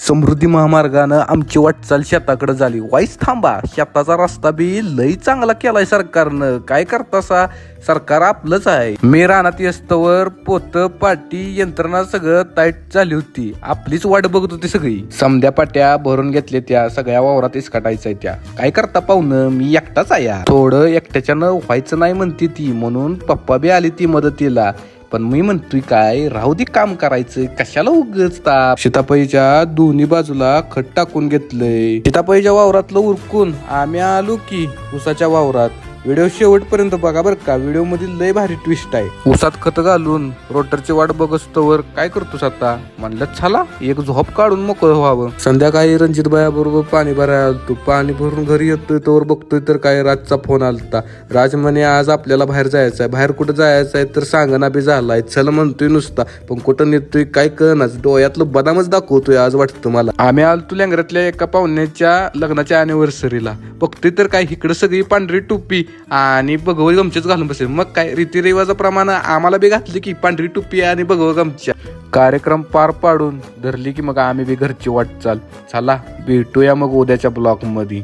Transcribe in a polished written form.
समृद्धी महामार्गानं आमची वाटचाल शेताकडे झाली. वाईस थांबा, शेताचा रस्ता बी लई चांगला केलाय सरकारनं. काय करतासा, सरकार आपलंच आहे. मी रानात येस्तवर पोत पाटी यंत्रणा सगळं टाईट झाली होती. आपलीच वाट बघत होती सगळी. समध्या पाट्या भरून घेतल्या त्या सगळ्या वावरात इसकाटायच्या त्या. काय करता पाहुणं, मी एकटाच आहे. थोडं एकट्याच्यानं व्हायचं नाही म्हणते ती, म्हणून पप्पा बी आली ती मदतीला. पण मी म्हणतोय काय, राहू दे काम करायचं, कशाला उगचता. सीतापईच्या दोन्ही बाजूला खत टाकून घेतलंय. सीतापईच्या वावरातलं उरकून आम्ही आलो की उसाच्या वावरात. व्हिडिओ शेवटपर्यंत बघा बरं का, व्हिडिओ मध्ये लय भारी ट्विस्ट आहे. उसात खत घालून रोटरची वाट बघस्तोवर काय करतोस आता, म्हणलं चला एक झोप काढून मोकळं व्हावं. संध्याकाळी रणजित बाया बरोबर पाणी भरायला आलतो. पाणी भरून घरी येतोय तोवर बघतोय तर काय राजचा फोन आलता. राज म्हणे आज आपल्याला बाहेर जायचंय. बाहेर कुठं जायचंय तर सांगना बी झालाय. चल म्हणतोय नुसता, पण कुठं नेतोय काय कळनाच. डोळ्यातलं बदामच दाखवतोय आज वाटतं मला. आम्ही आलतो लँगऱ्यातल्या एका पाहुण्याच्या लग्नाच्या अॅनिव्हर्सरीला. बघतोय तर काय इकडं सगळी पांढरी टोपी आणि भगवत गमच्याच घालून बसेल. मग काय रीतिरिवाजाप्रमाणे आम्हाला बी घातली की पांढरी टोपी आणि भगवत गमच्या. कार्यक्रम पार पाडून धरली की मग आम्ही बी घरची वाटचाल. चला भेटूया मग उद्याच्या ब्लॉग मध्ये.